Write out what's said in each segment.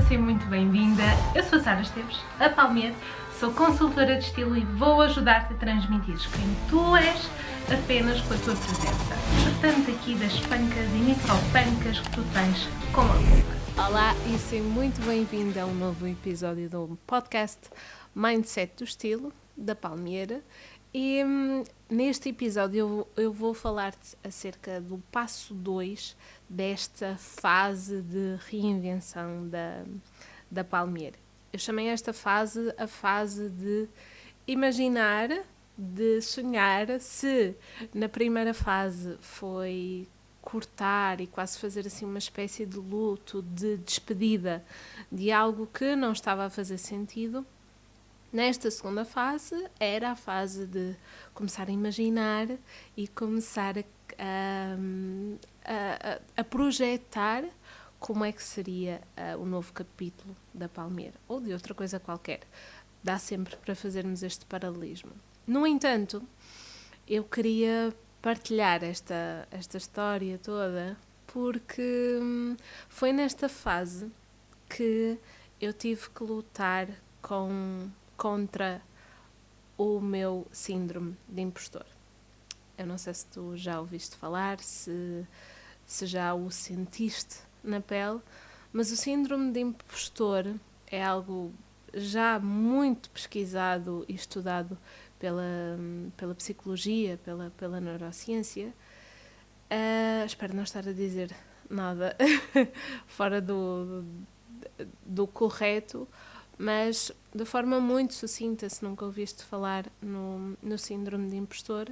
ser muito bem-vinda. Eu sou a Sara Esteves, a Palmeira, sou consultora de estilo e vou ajudar-te a transmitir quem tu és apenas com a tua presença. Tratando aqui das pancas e micropancas que tu tens com a roupa. Olá e seja muito bem-vinda a um novo episódio do podcast Mindset do Estilo, da Palmeira. E neste episódio eu vou falar-te acerca do passo 2 desta fase de reinvenção da Palmeira. Eu chamei esta fase a fase de imaginar, de sonhar. Se na primeira fase foi cortar e quase fazer assim uma espécie de luto, de despedida de algo que não estava a fazer sentido, nesta segunda fase era a fase de começar a imaginar e começar a projetar como é que seria o novo capítulo da Palmeira ou de outra coisa qualquer. Dá sempre para fazermos este paralelismo. No entanto, eu queria partilhar esta história toda porque foi nesta fase que eu tive que lutar contra o meu síndrome de impostor. Eu não sei se tu já ouviste falar, se já o sentiste na pele, mas o síndrome de impostor é algo já muito pesquisado e estudado pela psicologia, pela neurociência. Espero não estar a dizer nada fora do correto, mas de forma muito sucinta, se nunca ouviste falar no síndrome de impostor,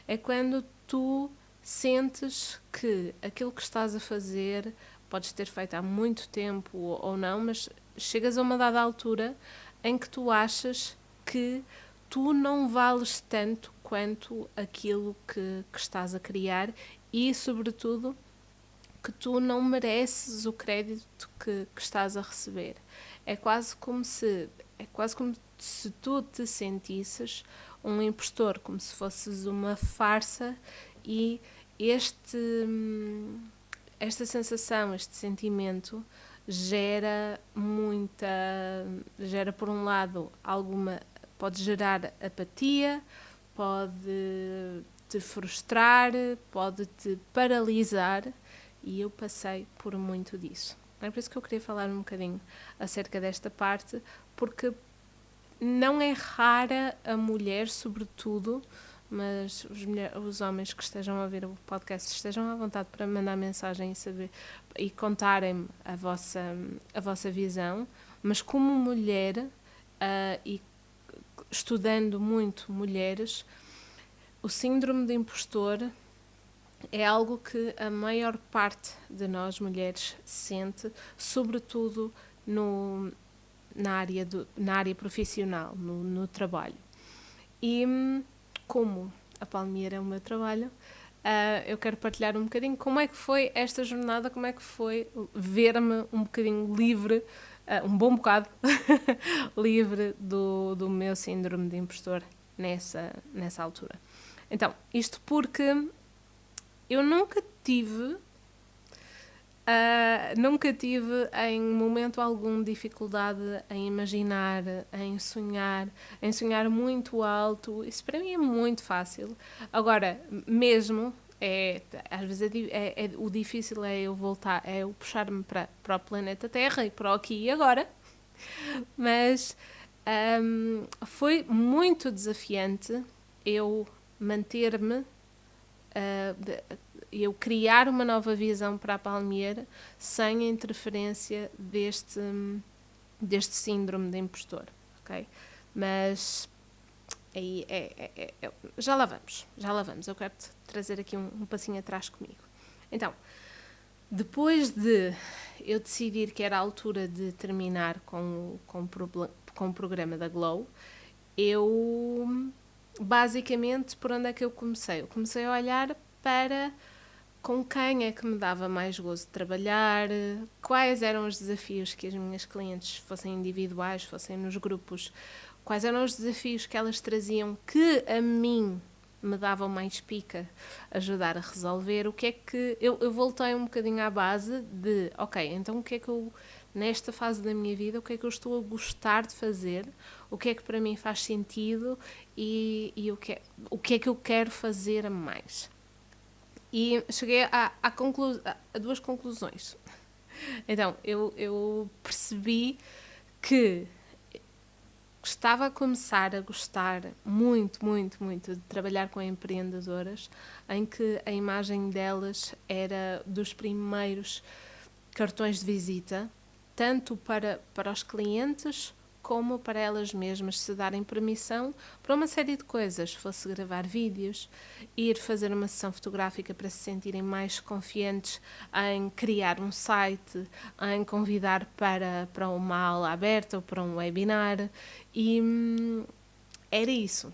é quando tu sentes que aquilo que estás a fazer podes ter feito há muito tempo ou não, mas chegas a uma dada altura em que tu achas que tu não vales tanto quanto aquilo que estás a criar e, sobretudo, que tu não mereces o crédito que estás a receber. É quase como se tu te sentisses um impostor, como se fosses uma farsa, e esta sensação, este sentimento gera por um lado pode gerar apatia, pode te frustrar, pode te paralisar, e eu passei por muito disso. É por isso que eu queria falar um bocadinho acerca desta parte, porque não é rara a mulher, sobretudo, mas os homens que estejam a ouvir o podcast estejam à vontade para mandar mensagem e saber e contarem-me a vossa visão, mas como mulher e estudando muito mulheres, o síndrome de impostor é algo que a maior parte de nós mulheres sente, sobretudo na área profissional, no trabalho. E como a Palmeira é o meu trabalho, eu quero partilhar um bocadinho como é que foi esta jornada, como é que foi ver-me um bocadinho livre, um bom bocado livre do meu síndrome de impostor nessa altura. Então, isto porque eu nunca tive em momento algum dificuldade em imaginar, em sonhar muito alto. Isso para mim é muito fácil. Agora, mesmo, às vezes o difícil é eu voltar, é eu puxar-me para o planeta Terra e para o aqui e agora. Mas foi muito desafiante eu manter-me, eu criar uma nova visão para a Palmeira sem a interferência deste síndrome de impostor, ok? Mas aí já lá vamos, eu quero-te trazer aqui um passinho atrás comigo. Então, depois de eu decidir que era a altura de terminar com o programa da Glow, eu basicamente, por onde é que eu comecei? Eu comecei a olhar para com quem é que me dava mais gozo de trabalhar, quais eram os desafios que as minhas clientes, fossem individuais, fossem nos grupos, quais eram os desafios que elas traziam que a mim me davam mais pica ajudar a resolver. O que é que eu voltei um bocadinho à base de, ok, então o que é que eu nesta fase da minha vida, o que é que eu estou a gostar de fazer, o que é que para mim faz sentido e o que é que eu quero fazer a mais. E cheguei a 2 conclusões. Então, eu percebi que estava a começar a gostar muito, muito, muito de trabalhar com empreendedoras, em que a imagem delas era dos primeiros cartões de visita, tanto para os clientes como para elas mesmas se darem permissão para uma série de coisas, fosse gravar vídeos, ir fazer uma sessão fotográfica para se sentirem mais confiantes em criar um site, em convidar para uma aula aberta ou para um webinar, e era isso.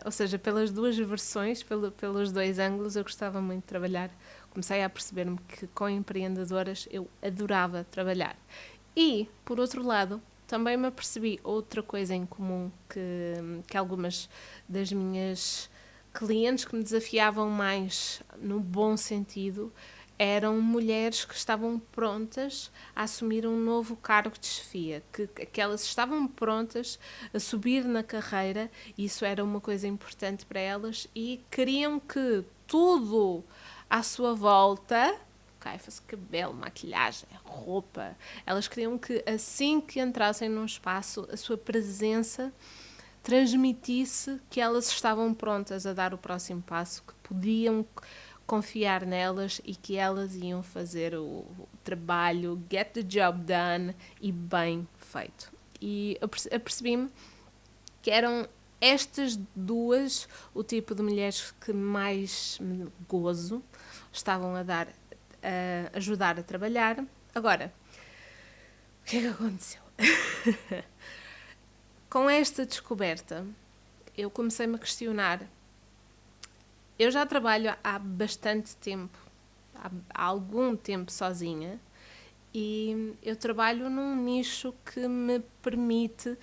Ou seja, pelas 2 versões, pelos 2 ângulos, eu gostava muito de trabalhar. Comecei a perceber-me que com empreendedoras eu adorava trabalhar. E, por outro lado, também me apercebi outra coisa em comum que algumas das minhas clientes que me desafiavam mais no bom sentido eram mulheres que estavam prontas a assumir um novo cargo de chefia, que elas estavam prontas a subir na carreira, isso era uma coisa importante para elas e queriam que tudo à sua volta, fosse cabelo, maquilhagem, roupa, elas queriam que assim que entrassem num espaço, a sua presença transmitisse que elas estavam prontas a dar o próximo passo, que podiam confiar nelas e que elas iam fazer o trabalho, get the job done e bem feito. E eu percebi-me que eram estas 2 o tipo de mulheres que mais me gozo, estavam a ajudar a trabalhar. Agora, o que é que aconteceu? Com esta descoberta, eu comecei-me a questionar. Eu já trabalho há bastante tempo, há algum tempo sozinha, e eu trabalho num nicho que me permite,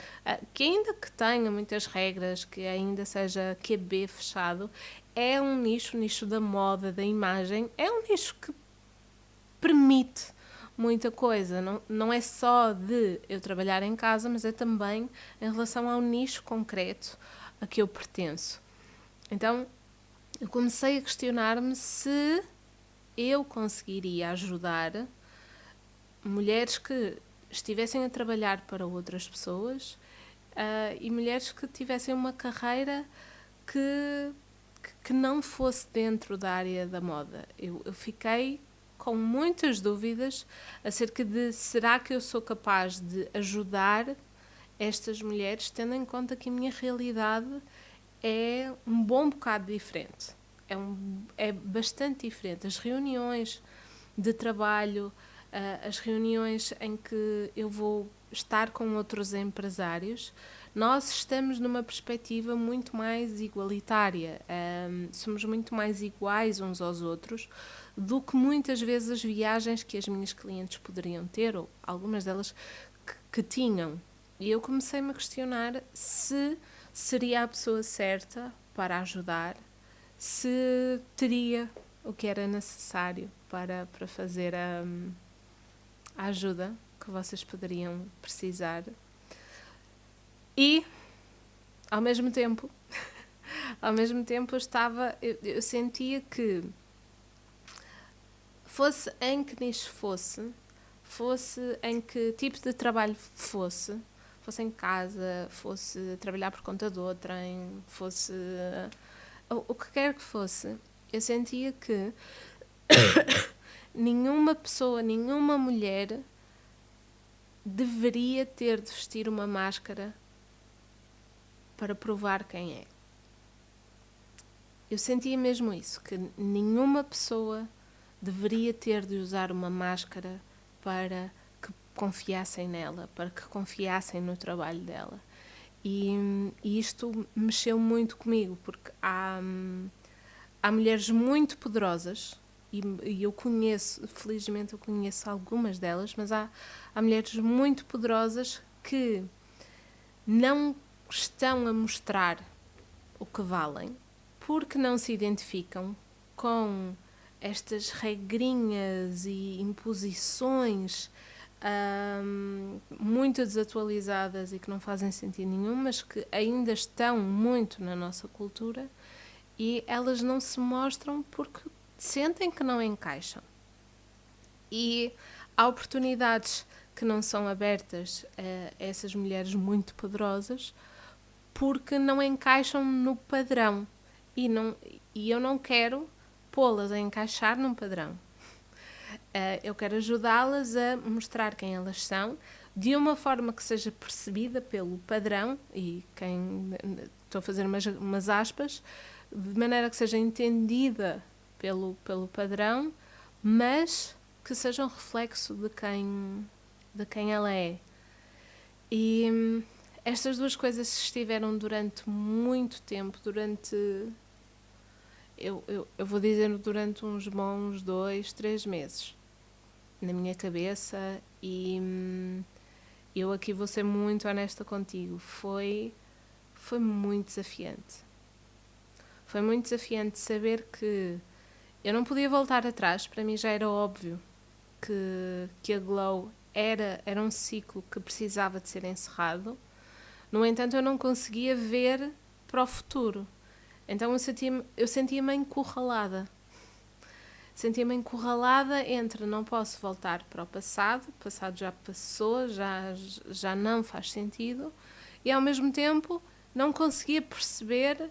que ainda que tenha muitas regras, que ainda seja QB fechado, é um nicho da moda, da imagem, é um nicho que permite muita coisa, não é só de eu trabalhar em casa, mas é também em relação ao nicho concreto a que eu pertenço. Então, eu comecei a questionar-me se eu conseguiria ajudar mulheres que estivessem a trabalhar para outras pessoas e mulheres que tivessem uma carreira que não fosse dentro da área da moda. Eu fiquei com muitas dúvidas acerca de será que eu sou capaz de ajudar estas mulheres, tendo em conta que a minha realidade é um bom bocado diferente. É bastante diferente. As reuniões de trabalho, as reuniões em que eu vou estar com outros empresários, nós estamos numa perspectiva muito mais igualitária, somos muito mais iguais uns aos outros do que muitas vezes as viagens que as minhas clientes poderiam ter, ou algumas delas que tinham. E eu comecei-me a questionar se seria a pessoa certa para ajudar, se teria o que era necessário para fazer a ajuda que vocês poderiam precisar. E, ao mesmo tempo, eu sentia que fosse em que nicho fosse em que tipo de trabalho fosse em casa, fosse trabalhar por conta de outrem, fosse o que quer que fosse, eu sentia que nenhuma pessoa, nenhuma mulher deveria ter de vestir uma máscara para provar quem é. Eu sentia mesmo isso, que nenhuma pessoa deveria ter de usar uma máscara para que confiassem nela, para que confiassem no trabalho dela. E isto mexeu muito comigo, porque há mulheres muito poderosas, e eu conheço, felizmente eu conheço algumas delas, mas há mulheres muito poderosas que não estão a mostrar o que valem, porque não se identificam com estas regrinhas e imposições muito desatualizadas e que não fazem sentido nenhum, mas que ainda estão muito na nossa cultura, e elas não se mostram porque sentem que não encaixam. E há oportunidades que não são abertas a essas mulheres muito poderosas porque não encaixam no padrão. E eu não quero pô-las a encaixar num padrão. Eu quero ajudá-las a mostrar quem elas são de uma forma que seja percebida pelo padrão, e estou a fazer umas aspas, de maneira que seja entendida pelo padrão, mas que seja um reflexo de quem ela é. E estas duas coisas estiveram durante muito tempo, eu vou dizer durante uns bons 2, 3 meses na minha cabeça, e eu aqui vou ser muito honesta contigo, foi muito desafiante. Foi muito desafiante saber que eu não podia voltar atrás. Para mim já era óbvio que a Glow era um ciclo que precisava de ser encerrado. No entanto, eu não conseguia ver para o futuro. Então eu sentia-me encurralada. Sentia-me encurralada entre não posso voltar para o passado já passou, já não faz sentido, e ao mesmo tempo não conseguia perceber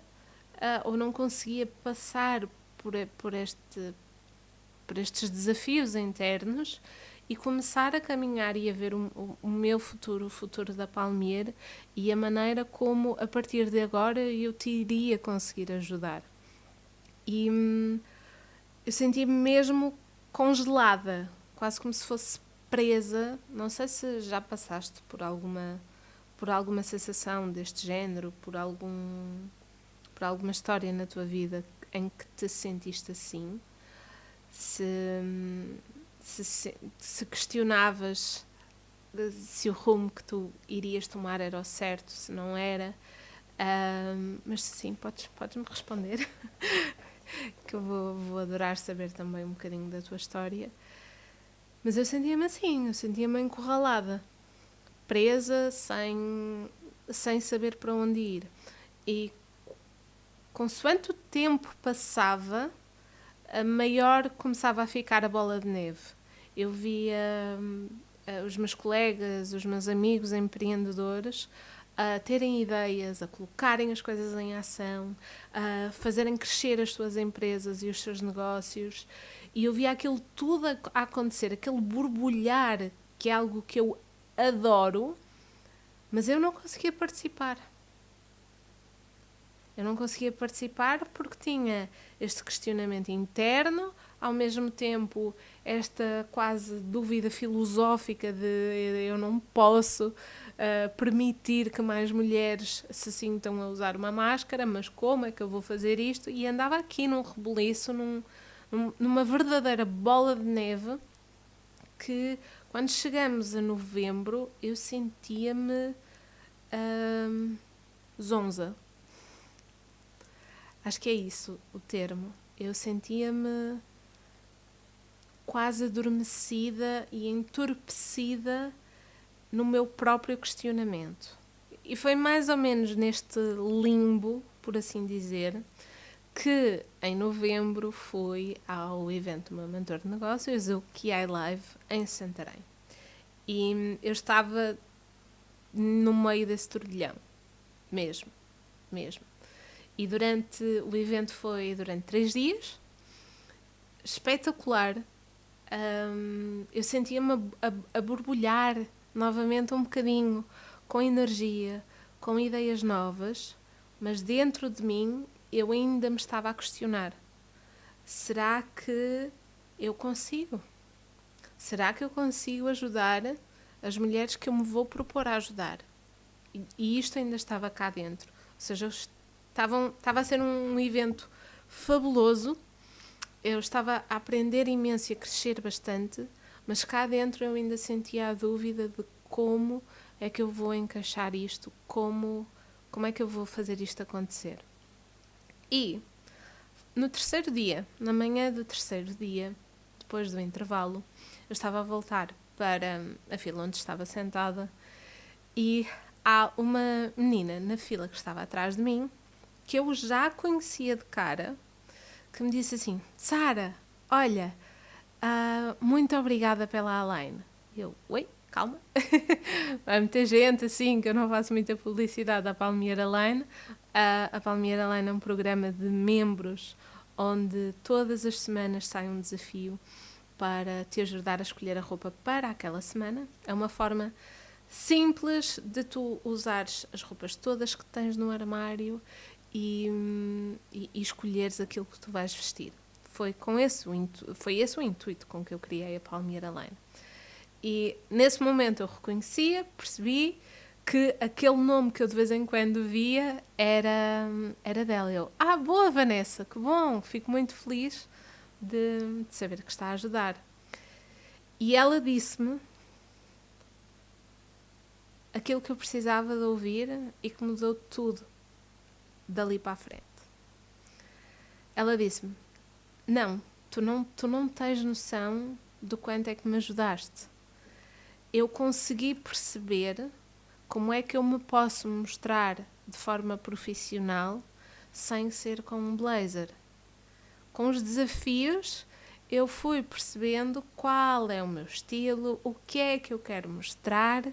ou não conseguia passar por estes desafios internos e começar a caminhar e a ver o meu futuro, o futuro da Palmier, e a maneira como a partir de agora eu te iria conseguir ajudar. E eu senti-me mesmo congelada, quase como se fosse presa. Não sei se já passaste por alguma sensação deste género, por alguma história na tua vida em que te sentiste assim. Se questionavas se o rumo que tu irias tomar era o certo, se não era. Mas sim, podes-me responder. Que eu vou adorar saber também um bocadinho da tua história. Mas eu sentia-me assim, eu sentia-me encurralada, presa, sem saber para onde ir. E consoante o tempo passava, a maior começava a ficar a bola de neve. Eu via os meus colegas, os meus amigos empreendedores a terem ideias, a colocarem as coisas em ação, a fazerem crescer as suas empresas e os seus negócios, e eu via aquilo tudo a acontecer, aquele borbulhar, que é algo que eu adoro, mas eu não conseguia participar. Eu não conseguia participar porque tinha este questionamento interno, ao mesmo tempo esta quase dúvida filosófica de eu não posso permitir que mais mulheres se sintam a usar uma máscara, mas como é que eu vou fazer isto? E andava aqui num rebuliço, numa verdadeira bola de neve, que quando chegamos a novembro eu sentia-me zonza. Acho que é isso o termo. Eu sentia-me quase adormecida e entorpecida no meu próprio questionamento. E foi mais ou menos neste limbo, por assim dizer, que em novembro fui ao evento do meu mentor de negócios, o QI Live, em Santarém. E eu estava no meio desse turbilhão, mesmo. E o evento foi durante 3 dias, espetacular. Eu sentia-me a borbulhar novamente um bocadinho, com energia, com ideias novas, mas dentro de mim eu ainda me estava a questionar. Será que eu consigo? Será que eu consigo ajudar as mulheres que eu me vou propor a ajudar? E isto ainda estava cá dentro. Ou seja, estava a ser um evento fabuloso, eu estava a aprender imenso e a crescer bastante, mas cá dentro eu ainda sentia a dúvida de como é que eu vou encaixar isto, como é que eu vou fazer isto acontecer. E no terceiro dia, na manhã do terceiro dia, depois do intervalo, eu estava a voltar para a fila onde estava sentada e há uma menina na fila que estava atrás de mim que eu já conhecia de cara, que me disse assim: Sara, olha, muito obrigada pela Align. Eu, oi, calma. Há muita gente assim que eu não faço muita publicidade à Palmier Align. A Palmier Align é um programa de membros onde todas as semanas sai um desafio para te ajudar a escolher a roupa para aquela semana. É uma forma simples de tu usares as roupas todas que tens no armário e escolheres aquilo que tu vais vestir. Foi esse o intuito com que eu criei a Palmier Align. E nesse momento eu reconhecia, percebi que aquele nome que eu de vez em quando via era dela. Eu, boa Vanessa, que bom, fico muito feliz de saber que está a ajudar. E ela disse-me aquilo que eu precisava de ouvir e que mudou tudo dali para a frente. Ela disse-me: não, tu não tens noção do quanto é que me ajudaste. Eu consegui perceber como é que eu me posso mostrar de forma profissional sem ser com um blazer. Com os desafios, eu fui percebendo qual é o meu estilo, o que é que eu quero mostrar,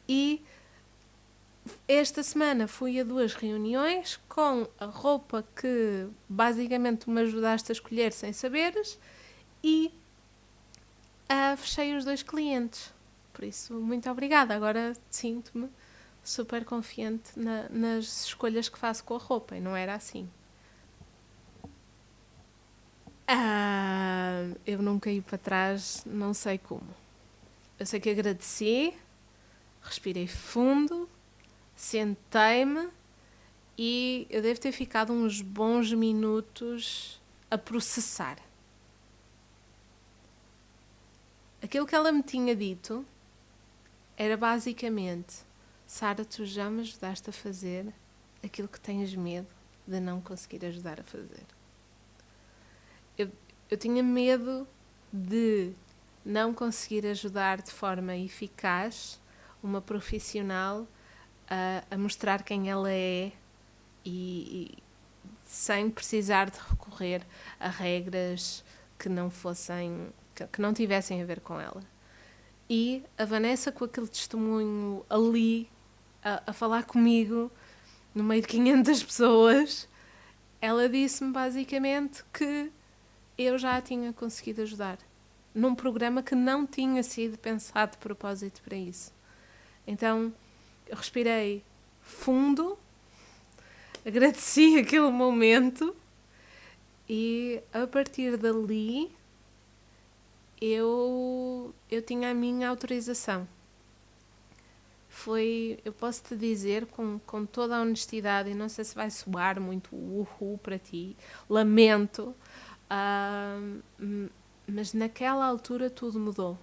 e esta semana fui a 2 reuniões com a roupa que basicamente me ajudaste a escolher sem saberes e fechei os 2 clientes. Por isso, muito obrigada. Agora sinto-me super confiante nas escolhas que faço com a roupa, e não era assim. Eu não caí para trás, não sei como. Eu sei que agradeci, respirei fundo, sentei-me e eu devo ter ficado uns bons minutos a processar. Aquilo que ela me tinha dito era basicamente: Sara, tu já me ajudaste a fazer aquilo que tens medo de não conseguir ajudar a fazer. Eu tinha medo de não conseguir ajudar de forma eficaz uma profissional a mostrar quem ela é e sem precisar de recorrer a regras que não tivessem a ver com ela. E a Vanessa, com aquele testemunho ali a falar comigo no meio de 500 pessoas, ela disse-me basicamente que eu já a tinha conseguido ajudar num programa que não tinha sido pensado de propósito para isso. Então eu respirei fundo, agradeci aquele momento e a partir dali eu tinha a minha autorização. Eu posso te dizer com toda a honestidade, e não sei se vai soar muito uhul para ti, lamento, mas naquela altura tudo mudou.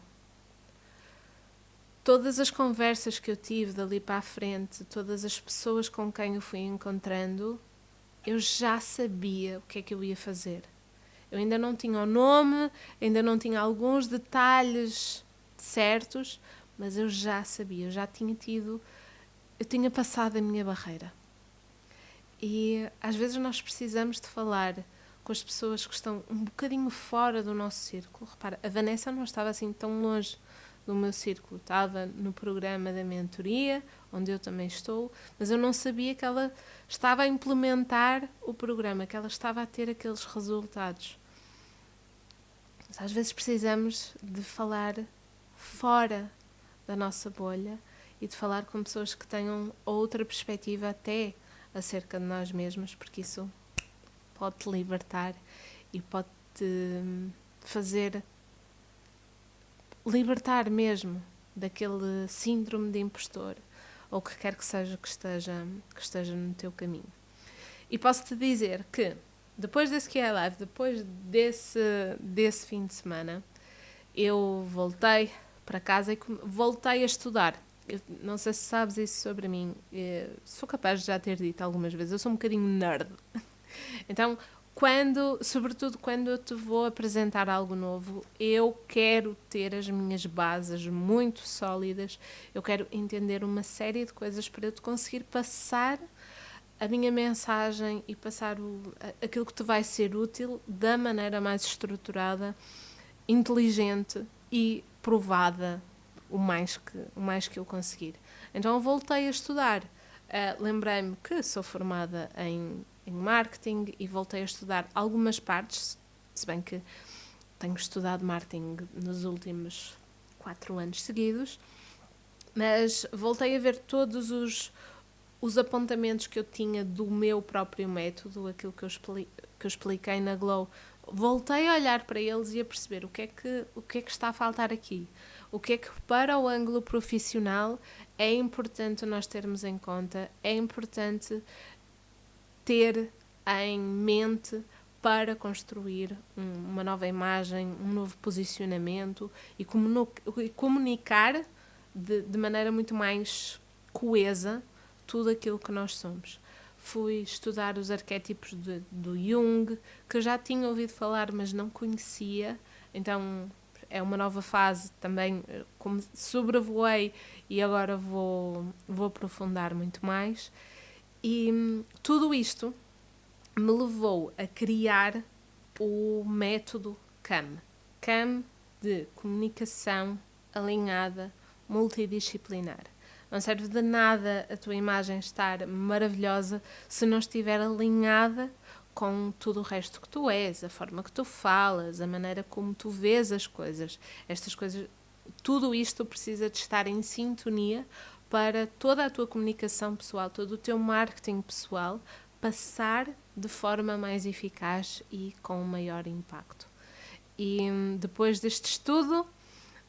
Todas as conversas que eu tive dali para a frente, todas as pessoas com quem eu fui encontrando, eu já sabia o que é que eu ia fazer. Eu ainda não tinha o nome, ainda não tinha alguns detalhes certos, mas eu já sabia, eu tinha passado a minha barreira. E às vezes nós precisamos de falar com as pessoas que estão um bocadinho fora do nosso círculo. Repara, a Vanessa não estava assim tão longe do meu círculo, estava no programa da mentoria, onde eu também estou, mas eu não sabia que ela estava a implementar o programa, que ela estava a ter aqueles resultados. Mas às vezes precisamos de falar fora da nossa bolha e de falar com pessoas que tenham outra perspectiva até acerca de nós mesmos, porque isso pode-te libertar e pode-te fazer libertar mesmo daquele síndrome de impostor ou o que quer que seja que esteja no teu caminho. E posso-te dizer que depois desse QI Live, depois desse fim de semana, eu voltei para casa e voltei a estudar. Eu não sei se sabes isso sobre mim, sou capaz de já ter dito algumas vezes, eu sou um bocadinho nerd. Então, sobretudo quando eu te vou apresentar algo novo, eu quero ter as minhas bases muito sólidas, eu quero entender uma série de coisas para eu te conseguir passar a minha mensagem e passar aquilo que te vai ser útil da maneira mais estruturada, inteligente e provada o mais que eu conseguir. Então eu voltei a estudar. Lembrei-me que sou formada em marketing e voltei a estudar algumas partes, se bem que tenho estudado marketing nos últimos 4 anos seguidos, mas voltei a ver todos os apontamentos que eu tinha do meu próprio método, aquilo que eu expliquei na Glow. Voltei a olhar para eles e a perceber o que é que está a faltar aqui. O que é que para o ângulo profissional é importante nós termos em conta, é importante ter em mente para construir uma nova imagem, um novo posicionamento e comunicar de maneira muito mais coesa tudo aquilo que nós somos. Fui estudar os arquétipos do Jung, que já tinha ouvido falar, mas não conhecia, então é uma nova fase também, como sobrevoei e agora vou aprofundar muito mais. E tudo isto me levou a criar o método CAM. CAM de comunicação alinhada, multidisciplinar. Não serve de nada a tua imagem estar maravilhosa se não estiver alinhada com tudo o resto que tu és, a forma que tu falas, a maneira como tu vês as coisas. Estas coisas, tudo isto precisa de estar em sintonia para toda a tua comunicação pessoal, todo o teu marketing pessoal passar de forma mais eficaz e com maior impacto. E depois deste estudo,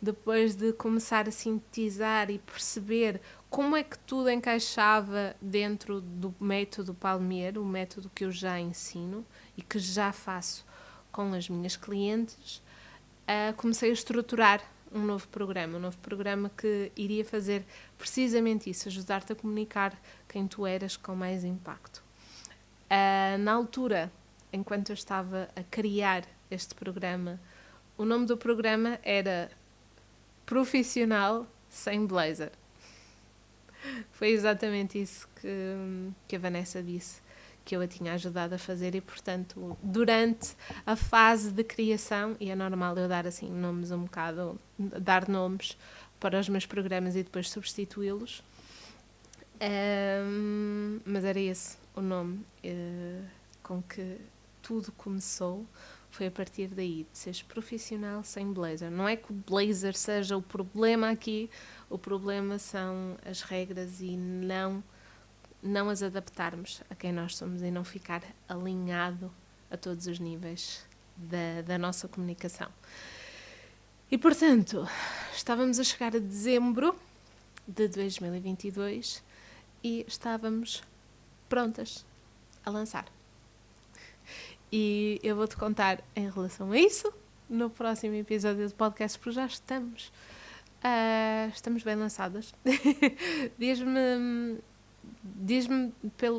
depois de começar a sintetizar e perceber como é que tudo encaixava dentro do método Palmier, o método que eu já ensino e que já faço com as minhas clientes, comecei a estruturar um novo programa que iria fazer precisamente isso, ajudar-te a comunicar quem tu eras com mais impacto. Na altura, enquanto eu estava a criar este programa, o nome do programa era Profissional Sem Blazer. Foi exatamente isso que a Vanessa disse, que eu a tinha ajudado a fazer e, portanto, durante a fase de criação, e é normal eu dar assim nomes um bocado, dar nomes para os meus programas e depois substituí-los, mas era esse o nome com que tudo começou. Foi a partir daí, de seres profissional sem blazer. Não é que o blazer seja o problema aqui, o problema são as regras e não as adaptarmos a quem nós somos e não ficar alinhado a todos os níveis da nossa comunicação. E, portanto, estávamos a chegar a dezembro de 2022 e estávamos prontas a lançar. E eu vou-te contar em relação a isso no próximo episódio do podcast, porque já estamos bem lançadas. Diz-me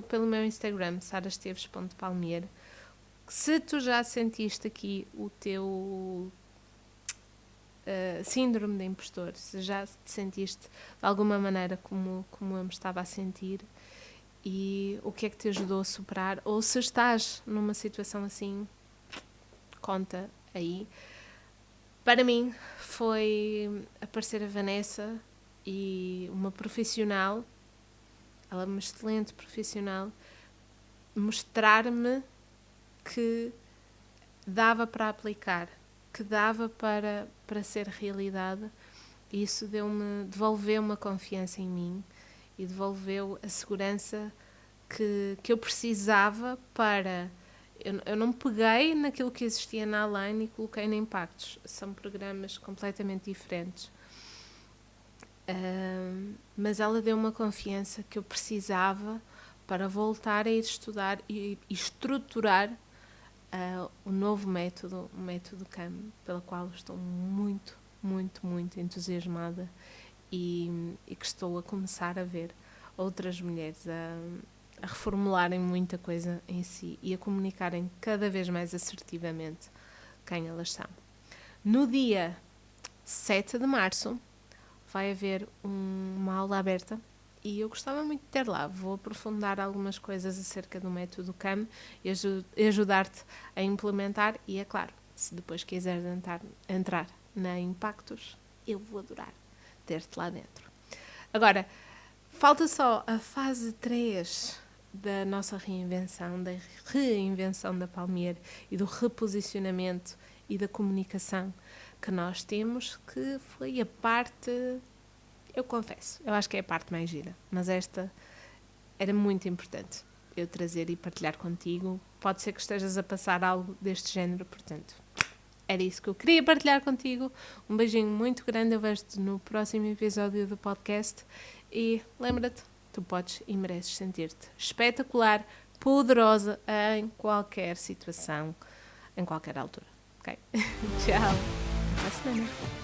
pelo meu Instagram, saraesteves.palmier, se tu já sentiste aqui o teu síndrome de impostor, se já te sentiste de alguma maneira como eu me estava a sentir, e o que é que te ajudou a superar, ou se estás numa situação assim, conta aí. Para mim foi aparecer a Vanessa e uma profissional, ela é uma excelente profissional, mostrar-me que dava para aplicar, que dava para ser realidade, e isso devolveu uma confiança em mim e devolveu a segurança que eu precisava para... Eu não peguei naquilo que existia na Align e coloquei na Impactos. São programas completamente diferentes. Mas ela deu uma confiança que eu precisava para voltar a ir estudar e estruturar o novo método, o método CAM, pelo qual estou muito, muito, muito entusiasmada e que estou a começar a ver outras mulheres a a reformularem muita coisa em si e a comunicarem cada vez mais assertivamente quem elas são. No dia 7 de março vai haver uma aula aberta e eu gostava muito de ter lá. Vou aprofundar algumas coisas acerca do método CAM e ajudar-te a implementar e, é claro, se depois quiseres entrar na Impactos, eu vou adorar ter-te lá dentro. Agora, falta só a fase 3 da nossa reinvenção, da reinvenção da Palmier e do reposicionamento e da comunicação que nós temos, que foi a parte, eu confesso, eu acho que é a parte mais gira, mas esta era muito importante eu trazer e partilhar contigo. Pode ser que estejas a passar algo deste género, portanto, era isso que eu queria partilhar contigo. Um beijinho muito grande, eu vejo-te no próximo episódio do podcast e lembra-te, tu podes e mereces sentir-te espetacular, poderosa em qualquer situação, em qualquer altura. Ok? Tchau! Até a semana!